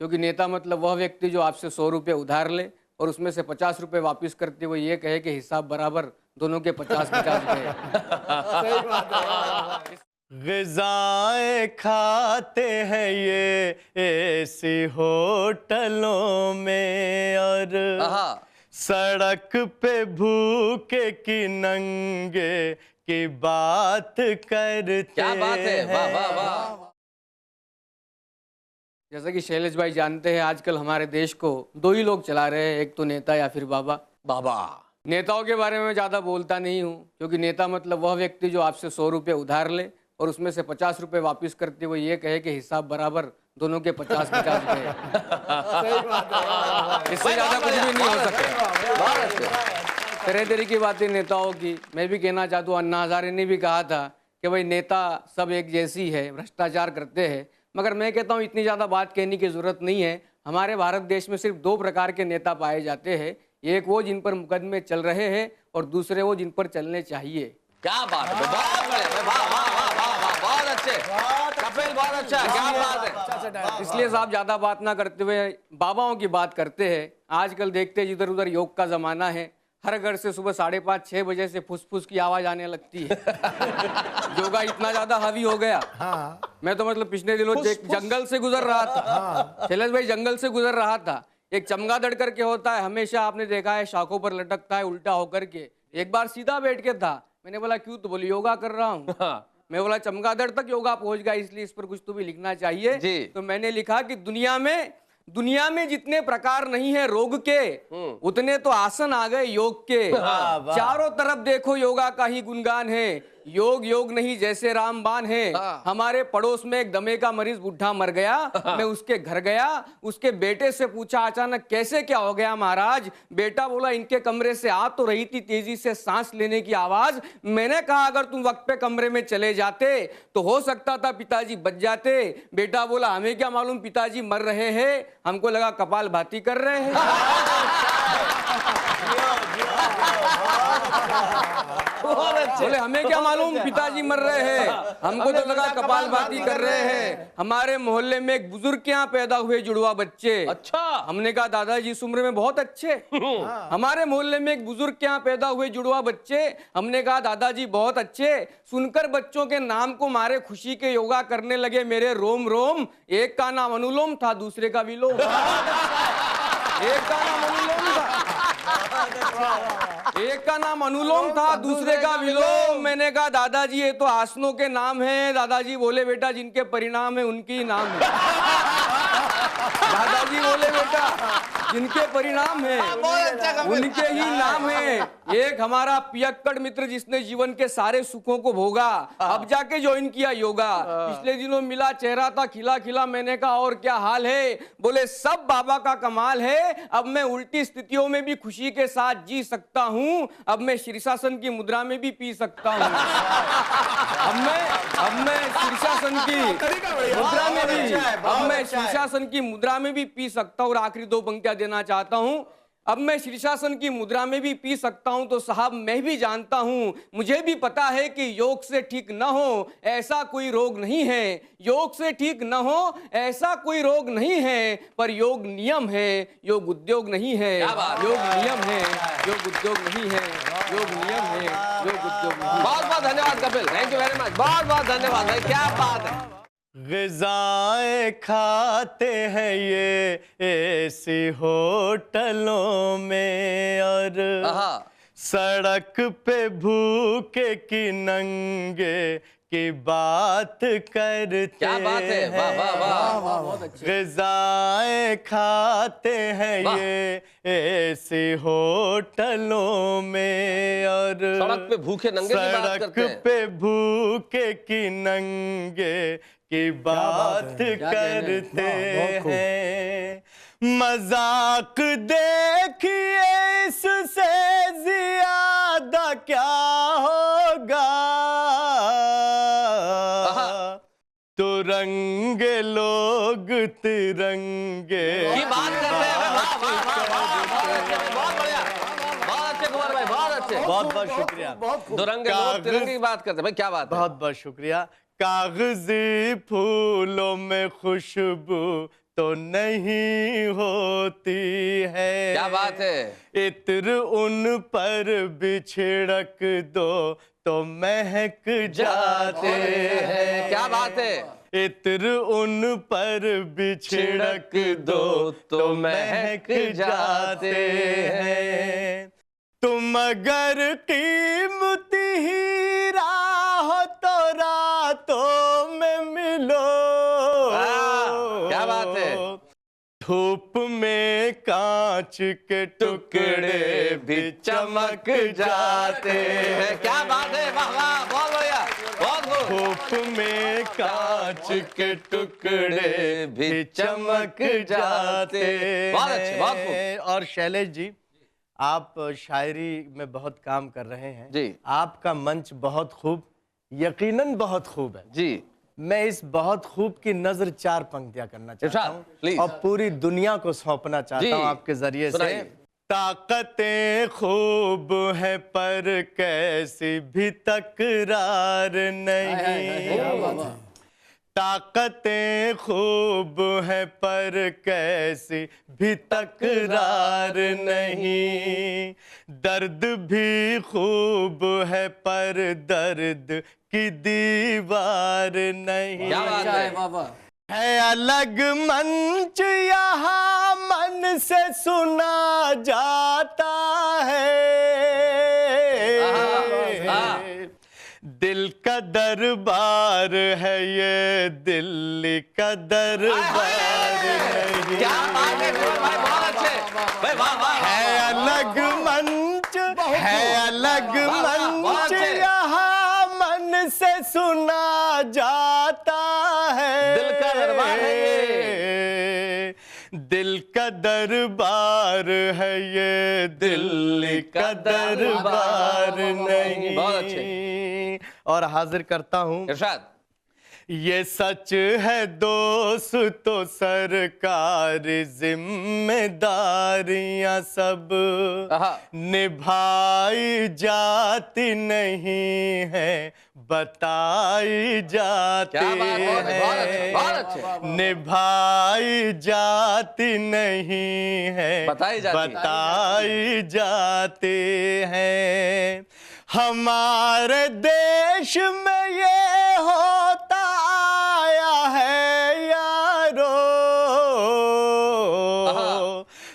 क्योंकि नेता मतलब वह व्यक्ति जो आपसे 100 रुपये उधार ले और उसमें से 50 रुपये वापस करते हुए ये कहे कि हिसाब बराबर, दोनों के 50-50 गए। सही बात है, वाह, वाह। ग़िज़ाएँ खाते हैं ये ऐसी होटलों में और सड़क पे भूखे की नंगे की बात करते क्या बात है, वाह वाह वाह। जैसा कि शैलेश भाई जानते हैं, आजकल हमारे देश को दो ही लोग चला रहे हैं, एक तो नेता या फिर बाबा। बाबा नेताओं के बारे में ज़्यादा बोलता नहीं हूँ, क्योंकि नेता मतलब वह व्यक्ति जो आपसे 100 रुपये उधार ले और उसमें से 50 रुपये वापस करते हुए ये कहे कि हिसाब बराबर, दोनों के 50-50 गए। सही बात है, वाह, वाह। इससे ज़्यादा कुछ भी नहीं हो सकता। तरह तरह की बातें नेताओं की। मैं भी कहना चाहता हूँ, अन्ना हजारे ने भी कहा था कि भाई नेता सब एक जैसी है, भ्रष्टाचार करते हैं। मगर मैं कहता हूँ इतनी ज़्यादा बात कहने की ज़रूरत नहीं है। हमारे भारत देश में सिर्फ 2 प्रकार के नेता पाए जाते हैं, एक वो जिन पर मुकदमे चल रहे हैं और दूसरे वो जिन पर चलने चाहिए। क्या बात है, बहुत बढ़िया, वाह वाह वाह वाह वाह, बहुत अच्छे कपिल, बहुत अच्छा, क्या बात है। इसलिए साहब ज़्यादा बात ना करते हुए बाबाओं की बात करते हैं। आजकल देखते हैं जिधर उधर योग का ज़माना है, हर घर से सुबह 5:30-6 बजे से फुसफुस की आवाज़ आने लगती है। योगा इतना ज़्यादा हावी हो गया। मैं तो मतलब पिछले दिनों जंगल से गुजर रहा था। शैलेश भाई, जंगल से गुजर रहा था। एक चमगादड़ करके होता है, हमेशा आपने देखा है शाखों पर लटकता है उल्टा होकर के। एक बार सीधा बैठ के था, मैंने बोला क्यों? तो बोले योगा कर रहा हूँ। मैं बोला चमगादड़ तक योगा पहुंच गया, इसलिए इस पर कुछ तो भी लिखना चाहिए जी। तो मैंने लिखा कि दुनिया में जितने प्रकार नहीं है रोग के, उतने तो आसन आ गए योग के। चारों तरफ देखो योगा का ही गुणगान है। योग योग नहीं जैसे रामबाण है। हमारे पड़ोस में एक दमे का मरीज बुढ़ा मर गया। मैं उसके घर गया, उसके बेटे से पूछा अचानक कैसे क्या हो गया महाराज? बेटा बोला इनके कमरे से आ तो रही थी तेजी से सांस लेने की आवाज। मैंने कहा अगर तुम वक्त पे कमरे में चले जाते तो हो सकता था पिताजी बच जाते। बेटा बोला हमें क्या मालूम पिताजी मर रहे हैं, हमको लगा कपाल भाती कर रहे हैं। बोले हमें क्या मालूम पिताजी मर रहे हैं, हमको तो लगा कपाल भाती कर रहे हैं। हमारे मोहल्ले में एक बुजुर्ग के यहाँ पैदा हुए जुड़वा बच्चे। अच्छा, हमने कहा दादाजी इस उम्र में बहुत अच्छे। हमारे मोहल्ले में एक बुजुर्ग के यहाँ पैदा हुए जुड़वा बच्चे। हमने कहा दादाजी बहुत अच्छे। सुनकर बच्चों के नाम को मारे खुशी के योगा करने लगे मेरे रोम रोम। एक का नाम अनुलोम था, दूसरे का विलोम। एक का नाम अनुलोम था, एक का नाम अनुलोम था, दूसरे का विलोम। मैंने कहा दादाजी ये तो आसनों के नाम हैं। दादाजी बोले बेटा जिनके परिणाम है उनकी नाम है। दादाजी बोले बेटा जिनके परिणाम है उनके ही नाम है। एक हमारा पियक्कड़ मित्र जिसने जीवन के सारे सुखों को भोगा, अब जाके ज्वाइन किया योगा। पिछले दिनों मिला, चेहरा था खिला खिला। मैंने कहा और क्या हाल है? बोले सब बाबा का कमाल है। अब मैं उल्टी स्थितियों में भी खुशी के साथ जी सकता हूँ। अब मैं शीर्षासन की मुद्रा में भी पी सकता हूँ। अब मैं शीर्षासन की मुद्रा में भी शीर्षासन की मुद्रा में भी पी सकता हूँ। और आखिरी 2 पंक्तियां देना चाहता हूँ। अब मैं शीर्षासन की मुद्रा में भी पी सकता हूं तो साहब मैं भी जानता हूं, मुझे भी पता है कि योग से ठीक न हो ऐसा कोई रोग नहीं है। योग से ठीक न हो ऐसा कोई रोग नहीं है, पर योग नियम है, योग उद्योग नहीं है। योग नियम है, योग उद्योग नहीं है। योग नियम है, योग उद्योग नहीं है। बहुत बहुत धन्यवाद Kapil, thank you very much, बहुत बहुत धन्यवाद भाई, क्या बात है। ग़िज़ाएँ खाते हैं ये ऐसी होटलों में और सड़क पे भूखे की नंगे की बात करते हैं। क्या बात है, वाह वाह वाह वाह, बहुत अच्छे। ग़िज़ाएँ खाते हैं ये ऐसी होटलों में और सड़क पे भूखे नंगे की बात करते हैं। सड़क पे भूखे की नंगे की बात करते हैं। मजाक देखिए इससे ज्यादा क्या होगा, तुरंगे लोग तिरंगे की बात करते हैं। वाह वाह वाह वाह, बहुत बढ़िया, बहुत अच्छे कुमार भाई, बहुत अच्छे, बहुत बहुत शुक्रिया। दुरंगे लोग तिरंगे की बात करते हैं भाई, क्या बात है। बहुत बहुत शुक्रिया। कागजी फूलों में खुशबू तो नहीं होती है। क्या बात है। इत्र उन पर बिछड़क दो तो महक जाते हैं। क्या बात है। इत्र उन पर बिछड़क दो तो महक जाते हैं। तुम अगर कीमती हीरा हो तो रातों में मिलो। क्या बात है। धूप में कांच के टुकड़े भी चमक जाते हैं। क्या बात है। वाह वाह, बहुत बढ़िया, बहुत खूब। धूप में कांच के टुकड़े भी चमक जाते हैं। बहुत अच्छे, बहुत खूब। और शैलेश जी, आप शायरी में बहुत काम कर रहे हैं जी। आपका मंच बहुत खूब, यकीनन बहुत खूब है जी। मैं इस बहुत खूब की नजर 4 पंक्तियां करना चाहता इरशाद, हूँ प्लीज। और पूरी दुनिया को सौंपना जी, चाहता हूँ आपके जरिए से। सुनाइए। ताकतें खूब है पर कैसी भी तकरार नहीं। ताकतें खूब है पर कैसी भी तकरार नहीं। दर्द भी खूब है पर दर्द की दीवार नहीं। क्या बात है। है अलग मंच यहाँ मन से सुना जाता है। दिल का दरबार है ये दिल्ली का दरबार नहीं। क्या बात है भाई, बहुत अच्छे भाई, वाह वाह। है अलग मंच, है अलग मंच यहाँ मन से सुना जाता है। दिल का दरबार है ये। दिल का दरबार है ये दिल्ली का दरबार नहीं। बहुत अच्छे। और हाजिर करता हूँ इरशाद। ये सच है दोस्तों सरकारी जिम्मेदारियां सब निभाई जाती नहीं है बताई जाती है। निभाई जाती नहीं है बताई जाती है। हमारे देश में ये होता आया है यारो।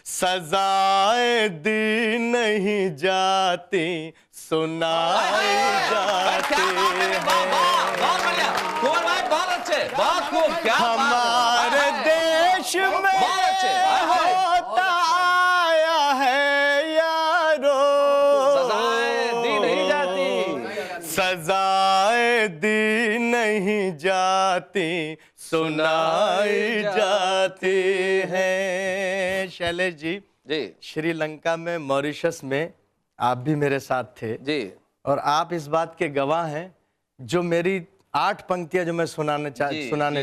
सजाएं दी नहीं जाती सुनाई जाती है। बहुत अच्छे, बहुत खूब। क्या हमारे देश में होता आया है यारो। सजाएं दी नहीं जाती, सजाएं दी नहीं जाती सुनाई जाती है। शैलेश जी, श्रीलंका में मॉरिशस में आप भी मेरे साथ थे जी। और आप इस बात के गवाह हैं जो मेरी 8 पंक्तियां जो मैं सुनाने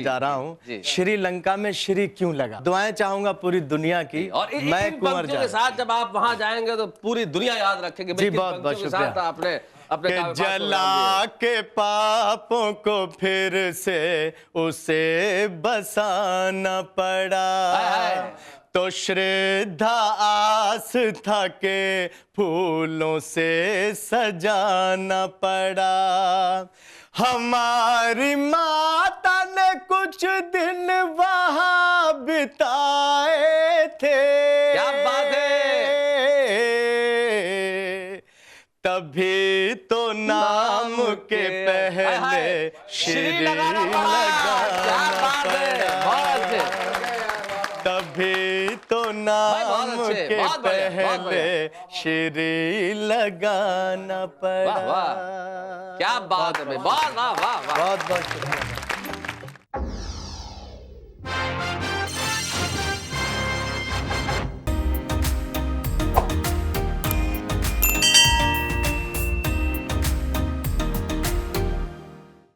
जा रहा हूँ। श्रीलंका में श्री क्यों लगा। दुआएं चाहूंगा पूरी दुनिया की। और मैं इन पंक्तियों के साथ जब आप वहां जाएंगे तो पूरी दुनिया याद रखेगी। जी, बहुत बहुत शुक्रिया। आपने अपने जला के पापों को फिर से उसे बसाना पड़ा तो श्रद्धा आस्था के फूलों से सजाना पड़ा। हमारी माता ने कुछ दिन वहां बिताए थे। क्या बात है। तभी तो नाम के पहले श्री लगाना पड़ा। तभी तो नाम के पहले श्री लगाना पड़ा। क्या बात है। वाह वाह वाह, बहुत बहुत शुक्रिया।